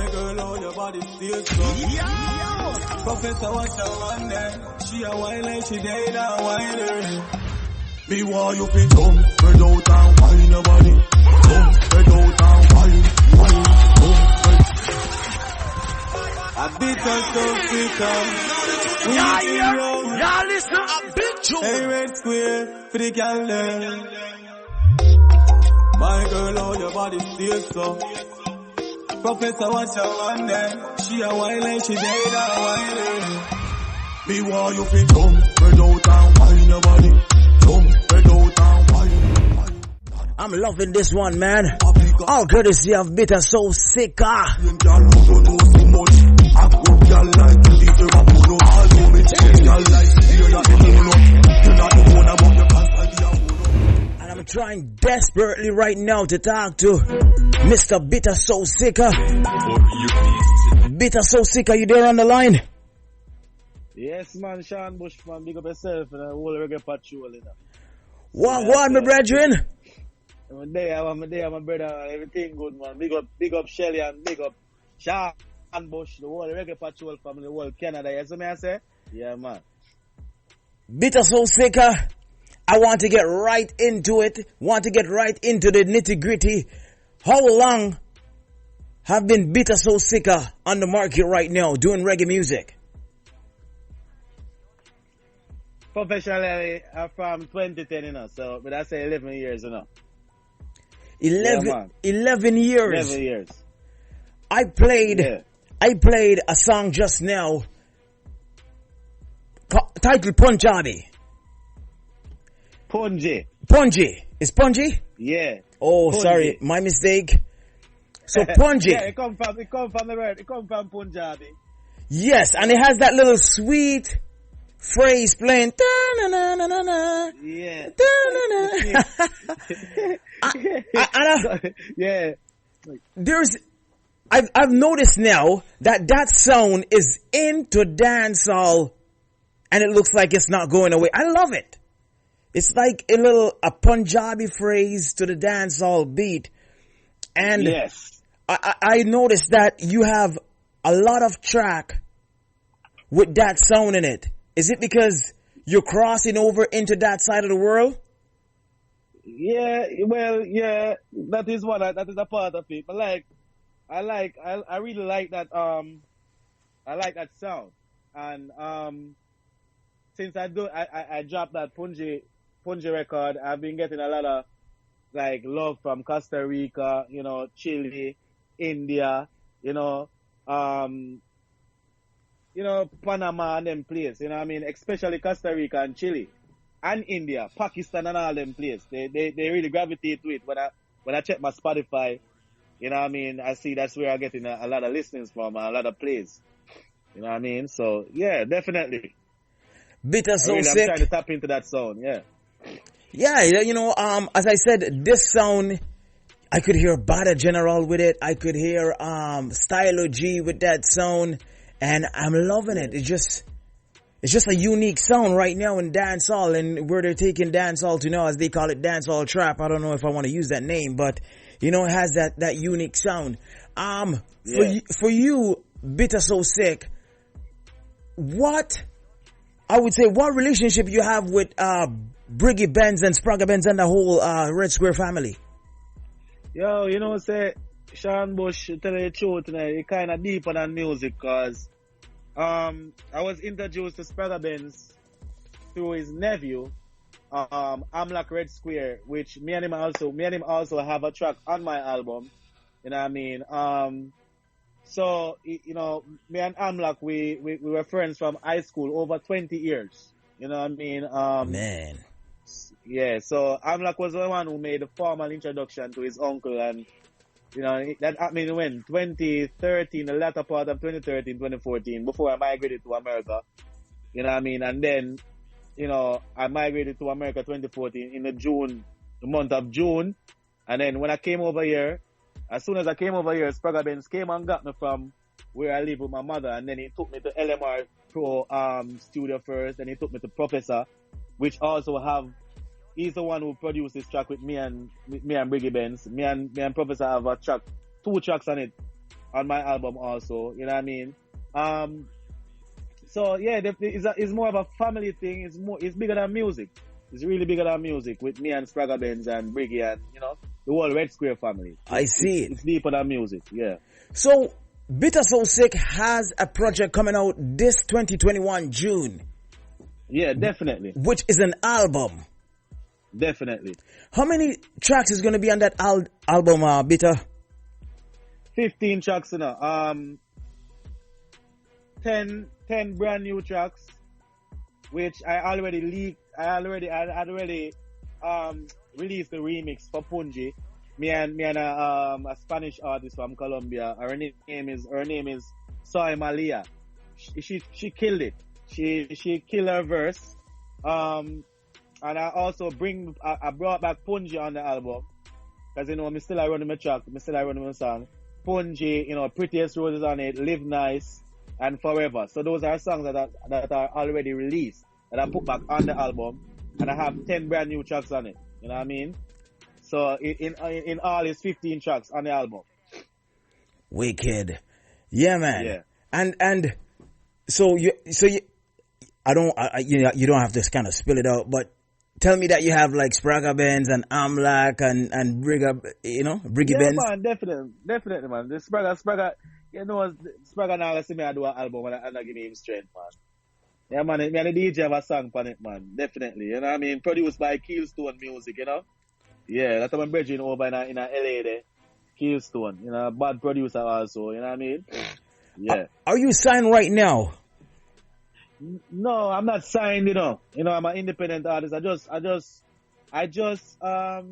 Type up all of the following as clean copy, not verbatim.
My girl, how your body feels so. Professor, watch her one day. She a whine like she dead and whining. Me want you fi jump, spread out and whine your body. Jump, spread out and whine, jump, spread. A Bittah Sosicka. Yeah, listen, a big tune. Hey, red square for the candle. My girl, how your body feels so. Professor, watch her one day. She a whine like she dead and whining. Me want you fi jump, spread out and whine your body. Jump, spread out and whine. I'm loving this one, man. All courtesy of Bittah Sosicka. And I'm trying desperately right now to talk to Mr. Bittah Sosicka. Bittah Sosicka, you there on the line? Yes, man, Shawn Bush, man, big up yourself and the whole Reggae Patrol, you know. What, my brethren? I'm there, my brother, everything good, man. Big up Shelly and big up Shawn Bush, the whole Reggae Patrol family, the whole Canada, you see me I say? Yeah, man. Bittah Sosicka, I want to get right into it, want to get right into the nitty gritty. How long have been Bittah Sosicka on the market right now doing reggae music? Professionally, from 2010, you know, so, but I say 11 years, you know. 11 years. 11 years. I played a song just now titled Punjabi. Punji. Is Punji? Yeah. Oh, Punji. Sorry, my mistake. So Punji. Yeah, it come from the word. It come from Punjabi. Yes, and it has that little sweet phrase playing. Yeah. Yeah. I've noticed now that sound is into dancehall, and it looks like it's not going away. I love it. It's like a Punjabi phrase to the dancehall beat, and yes, I noticed that you have a lot of track with that sound in it. Is it because you're crossing over into that side of the world? Yeah, well, yeah, that is a part of it. But I really like that. I like that sound, and since I dropped that Punji record, I've been getting a lot of love from Costa Rica, you know, Chile, India, you know, Panama and them places, you know what I mean? Especially Costa Rica and Chile and India, Pakistan and all them places. They really gravitate to it. When I check my Spotify, you know what I mean, I see that's where I'm getting a lot of listenings from, a lot of plays. You know what I mean? So yeah, definitely. Bittah Sosicka. I'm trying to tap into that sound, yeah. Yeah, you know, as I said, this sound, I could hear Bada General with it. I could hear Stylo G with that sound, and I'm loving it. It's just a unique sound right now in dancehall, and where they're taking dancehall to now, as they call it, dancehall trap. I don't know if I want to use that name, but you know, it has that unique sound. For you, Bittah Sosicka, what relationship you have with Briggy Benz and Spragga Benz and the whole Red Square family? Yo, you know, say Shawn Bush, tell you the truth, it's kind of deeper than music, cause I was introduced to Spragga Benz through his nephew, Amlak Red Square, which me and him also have a track on my album. You know what I mean? So, you know, me and Amlak, we were friends from high school over 20 years. You know what I mean? Man. Yeah, so Amlak was the one who made the formal introduction to his uncle, and, you know, that happened when? 2013, the latter part of 2013, 2014, before I migrated to America. You know what I mean? And then, you know, I migrated to America 2014 in the month of June. And then when I came over here, as soon as I came over here, Spragga Benz came and got me from where I live with my mother, and then he took me to LMR Pro studio first, and he took me to Professor, which also he's the one who produced this track with me and Briggy Benz. Me and Professor have two tracks on it on my album also. You know what I mean? So yeah, it's more of a family thing. It's bigger than music. It's really bigger than music with me and Spragga Benz and Briggy and, you know, the whole Red Square family. I see It's deeper than music, yeah. So, Bittah Sosicka has a project coming out this 2021 June. Yeah, definitely. Which is an album. Definitely. How many tracks is going to be on that album, Bittah? 15 tracks, you know. 10 brand new tracks, which I already leaked. I already released the remix for Punji. Me and a Spanish artist from Colombia. Her name is Soy Malia. She killed it. She killed her verse. And I also I brought back Punji on the album. Cause you know, me still I run my track, me still I run my song. Punji, you know, Prettiest Roses on it, Live Nice, and Forever. So those are songs that are already released, that I put back on the album, and I have 10 brand new tracks on it. You know what I mean? So in all, it's 15 tracks on the album. Wicked, yeah, man. Yeah. And so you you don't have to kind of spill it out, but tell me that you have like Spragga Benz and Amlak and Briggy Benz. Yeah, man, definitely, man. The Spragga, you know, Spragga now see me I do an album and I give him strength, man. Yeah, man, me and the DJ have a song on it, man. Definitely, you know what I mean? Produced by Keelstone Music, you know? Yeah, that's my brethren over in LA there. Keelstone, you know, bad producer also, you know what I mean? Yeah. Are you signed right now? No, I'm not signed, you know. You know, I'm an independent artist. I just what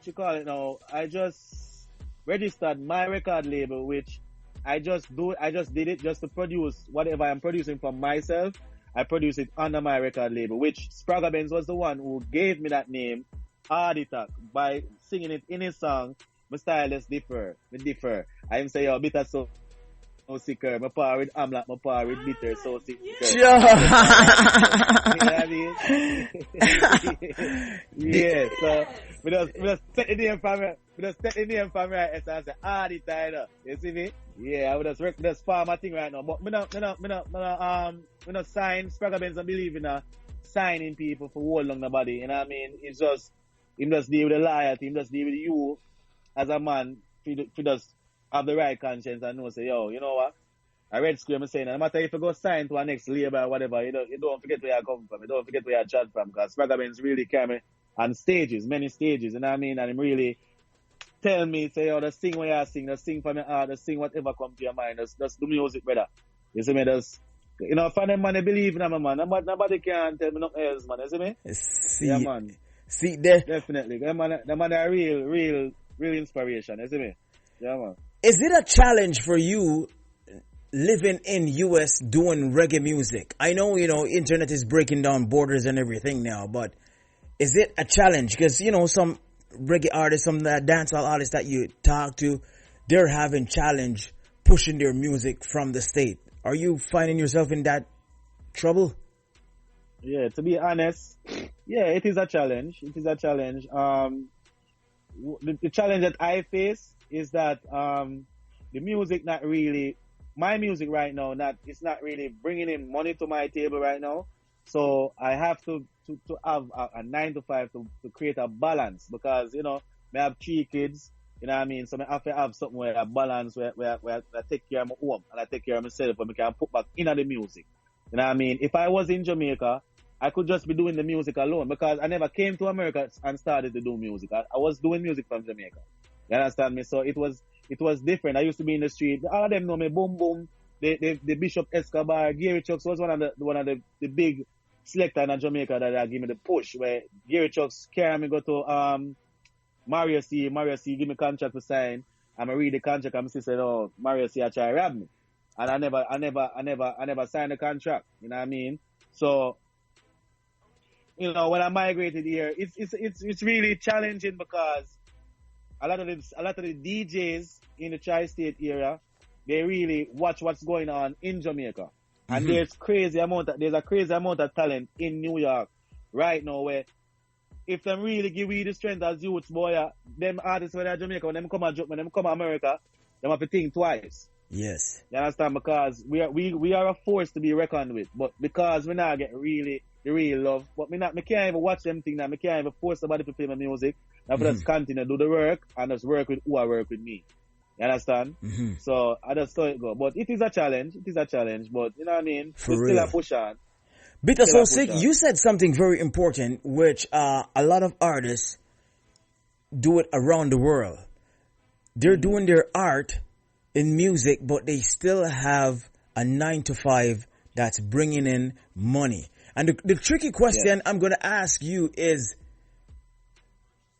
you call it now? I just registered my record label, which I just did it just to produce whatever I'm producing for myself. I produce it under my record label, which Spragga Benz was the one who gave me that name, Arditak, by singing it in his song, My Style is Differ. I am say, yo, Bittah Sosicka, my power with Amlak, my power with Bittah Sosicka. Sure. You know what I mean? Yeah, so we just set the name from right, so I say, Arditak, you see me? Yeah, I would just farm my thing right now, but me not sign Spragga Benz and believe in signing people for hold long nobody, you know what I mean? It's just, him just deal with the loyalty, him just deal with you as a man, if you just have the right conscience and know, say, yo, you know what? I read Scream saying, no matter if you go sign to our next label or whatever, you don't forget where you come from, you don't forget where you chat from, because Spragga Benz really carry me on stages, many stages, you know what I mean? And him really tell me, say, oh, just sing what you sing, just sing from your heart, just sing whatever comes to your mind, just do music, brother. You see me, just, you know, for them, man, they believe in them, man. Nobody can tell me nothing else, man, you see me? Yeah, man. See, there. Definitely. Them man are real inspiration, you see me? Yeah, man. Is it a challenge for you living in US doing reggae music? I know, you know, internet is breaking down borders and everything now, but is it a challenge? Because, you know, some reggae artists, some dancehall artists that you talk to, they're having challenge pushing their music from the state. Are you finding yourself in that trouble? Yeah, to be honest, yeah, it is a challenge. It is a challenge. The challenge that I face is that the music my music right now, it's not really bringing in money to my table right now. So I have to have a 9 to 5 to create a balance, because, you know, I have 3 kids, you know what I mean? So I have to have something where I balance, where I take care of my home and I take care of myself, and I can put back into the music. You know what I mean? If I was in Jamaica, I could just be doing the music alone, because I never came to America and started to do music. I was doing music from Jamaica. You understand me? So it was different. I used to be in the street. All of them know me. Boom Boom, the Bishop Escobar, Gary Chucks was one of the big selector in Jamaica that give me the push, where Gary Chucks carry me go to Mario C give me contract to sign. I'm read the contract, and I say, oh, Mario C I try to rob me. And I never signed the contract. You know what I mean? So, you know, when I migrated here, it's really challenging, because a lot of the DJs in the tri-state area, they really watch what's going on in Jamaica. And there's a crazy amount of talent in New York right now, where if them really give you the strength as youths, boy, them artists when they're Jamaica, when them come to America, They have to think twice. Yes. You understand? Because we are a force to be reckoned with. But because we not get the real love, but me can't even watch them thing now. Me can't even force somebody to play my music. I just continue to do the work and just work with who I work with me. You understand? So I just saw it go. But it is a challenge. It is a challenge. But you know what I mean? For It's real. still a push on. Bittah Sosicka, you said something very important, which a lot of artists do it around the world. They're doing their art in music, but they still have a 9-to-5 that's bringing in money. And the tricky question I'm going to ask you is,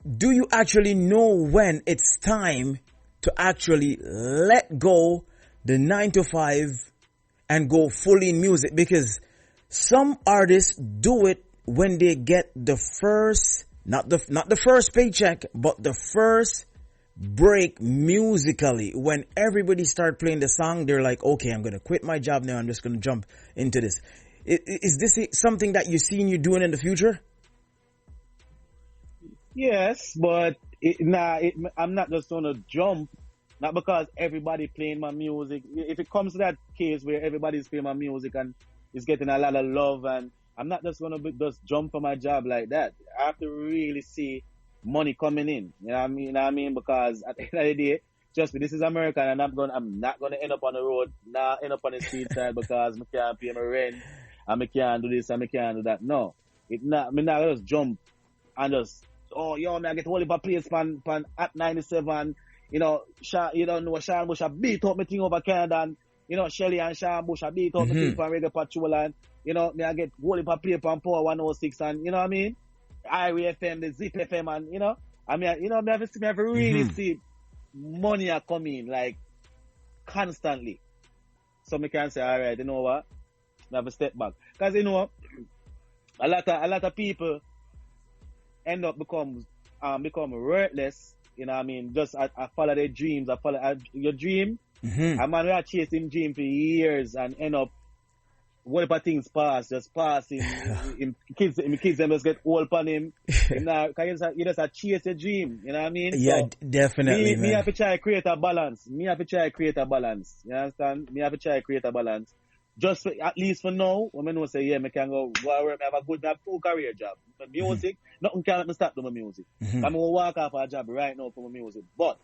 do you actually know when it's time to actually let go the 9-to-5 and go fully in music? Because some artists do it when they get the first, not the first paycheck, but the first break musically. When everybody start playing the song, they're like, okay, I'm going to quit my job now. I'm just going to jump into this. Is this something that you seen you doing in the future? Yes, but I'm not just going to jump. Not because everybody playing my music. If it comes to that case where everybody's playing my music and is getting a lot of love, and I'm not just going to just jump for my job like that. I have to really see money coming in. You know what I mean? Because at the end of the day, trust me, this is America, and I'm not gonna end up on the road, not end up on the street side because I can't pay my rent, and I can't do this, and I can't do that. No. Me not just jump and just, oh, yo, me I get whole heap of place pan at 97, you know, you don't know, Shawn Bush, I beat up my thing over Canada, and, you know, Shelly and Shawn Bush, I beat up my thing from Reggae Patrol, and, you know, me I get whole heap of play pan Power 106, and, you know what I mean? Irie FM, the Zip FM, and, you know, I mean, you know, me have to really see money are coming, like, constantly. So me can say, all right, you know what? I have a step back. Because, you know, a lot of people end up become worthless, you know what I mean? Just I follow their dreams. I follow your dream. A man who are chasing dream for years and end up what if things just passing. kids them just get old on him. You know, you just chase your dream. You know what I mean? Yeah, so definitely. Me have to try to create a balance. You understand? Me have to try to create a balance. Just at least for now, when I know say, yeah, I can go work, I have a full career job. My music, nothing can let me stop doing my music. I'm going to walk off a job right now for my music. But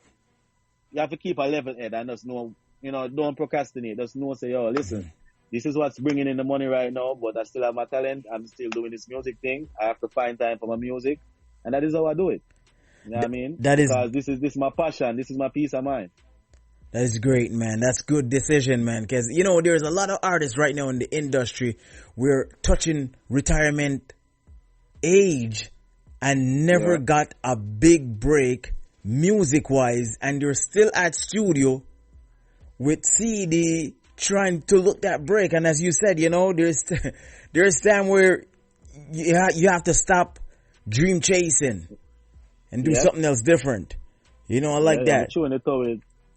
you have to keep a level head and just know, you know, don't procrastinate. Just know, say, yo, listen, this is what's bringing in the money right now, but I still have my talent. I'm still doing this music thing. I have to find time for my music. And that is how I do it. You know what I mean? Because this is my passion. This is my peace of mind. That is great, man. That's good decision, man. Because, you know, there's a lot of artists right now in the industry. We're touching retirement age and never got a big break music-wise. And they're still at studio with CD trying to look that break. And as you said, you know, there's time where you have to stop dream chasing and do something else different. You know, I like that.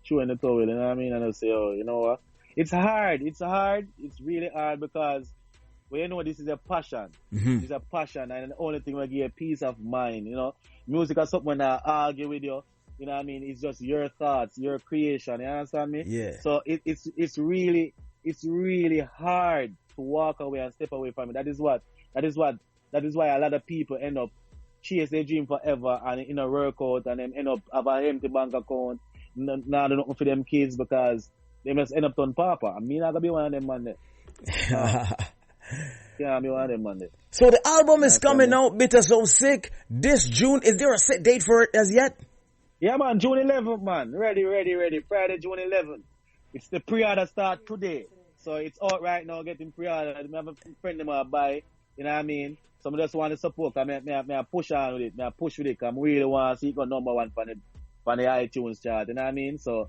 Chewing the towel, you know what I mean? And I say, oh, you know what? It's hard. It's really hard because, well, you know, this is a passion. It's a passion, and the only thing will give you peace of mind, you know. Music is something when I argue with you, you know what I mean? It's just your thoughts, your creation, you understand me? Yeah. So it's really hard to walk away and step away from it. That is why a lot of people end up chase their dream forever and in a workout and then end up have an empty bank account. Now they don't for them kids because they must end up on papa. I mean, I gotta be one of them man there. Yeah, I'm one of them man there. So the album is coming out, Bittah Sosicka, this June. Is there a set date for it as yet? Yeah, man, June 11th, man. Ready. Friday, June 11th. It's the pre-order start today. So it's out right now, getting pre-order. I have a friend of mine buy, you know what I mean? Some just want to support. I push on with it. I push with it. I really want to see it go number one for the iTunes chart, you know what I mean? So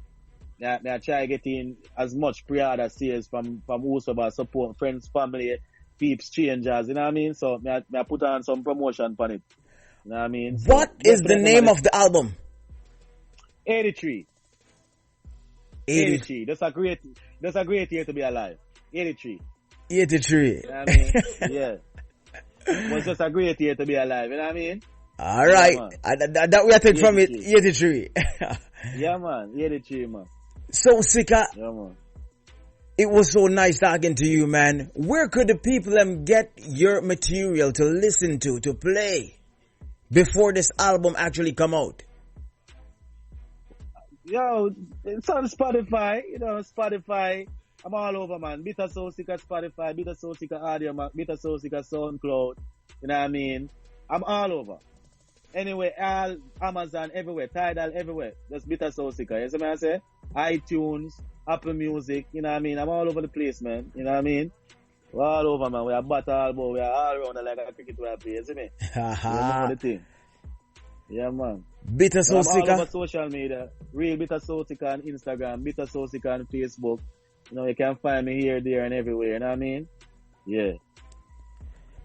I try getting as much pre-order sales from whosoever support, friends, family, peeps, strangers, you know what I mean? So I put on some promotion on it. You know what I mean? So what is the name of the album? 83. That's a great year to be alive. 83. 83. You know what I mean? Yeah. It was just a great year to be alive, you know what I mean? All right. Yeah, that we are taking from it, 83. Yeah, man. 83, man. Sosicka, Yeah, man. it was so nice talking to you, man. Where could the people get your material to listen to play before this album actually come out? Yo, it's on Spotify, Spotify. I'm all over, man. Bittah Sosicka Spotify, Bittah Sosicka Audio, Bittah Sosicka SoundCloud. You know what I mean? I'm all over. Anyway, all Amazon, everywhere, Tidal, everywhere. Just Bittah Sosicka. You see what I say? iTunes, Apple Music, you know what I mean? I'm all over the place, man. You know what I mean? We're all over, man. We are battle, we are all around like a cricket where I play, you see me? Haha. The thing. Yeah, man. Bittah I'm all Sosicka. over social media. Real Bittah Sosicka on Instagram, Bittah Sosicka on Facebook. You can find me here, there, and everywhere. You know what I mean? Yeah.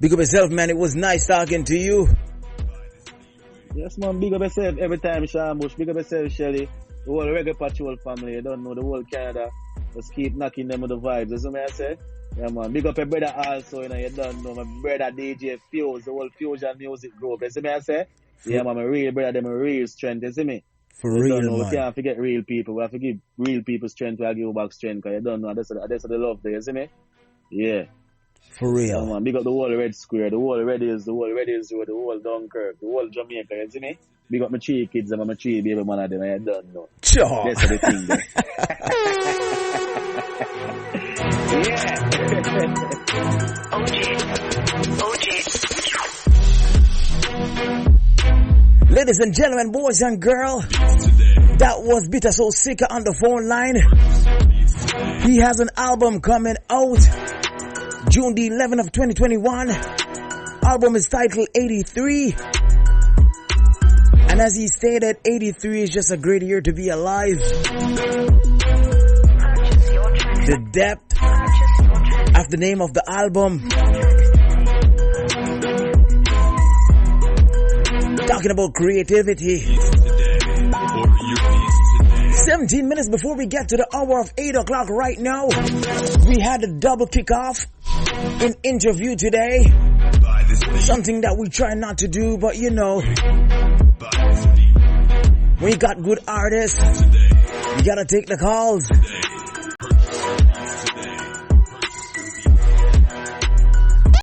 Big up yourself, man. It was nice talking to you. Yes, man. Big up yourself every time, Shawn Bush. Big up yourself, Shelly. The whole Reggae Patrol family. You don't know the whole Canada. Just keep knocking them with the vibes. You see what I say? Yeah, man. Big up your brother also. You don't know. My brother DJ Fuse, the whole Fusion music group. You see what I say? Yeah, man. My real brother, them a real strength. You see me? For real, man. man. We can't forget real people. We have to give real people strength. We have to give back strength. Because you don't know. That's the love there. You see me? Yeah. For real. Yeah, man. Big up the whole Red Square, the whole Red Hills, the whole Dunkirk, the whole Jamaica. You see me? Big up my 3 kids and my 3 baby man of them. I don't know. Sure. That's the thing there. Yeah. Ladies and gentlemen, boys and girls, that was Bittah Sosicka on the phone line. He has an album coming out June the 11th of 2021. Album is titled 83. And as he stated, 83 is just a great year to be alive. The depth of the name of the album. Talking about creativity. 17 minutes before we get to the hour of 8 o'clock right now, we had a double kickoff in interview today. Something that we try not to do, but you know, when you got good artists, you gotta take the calls.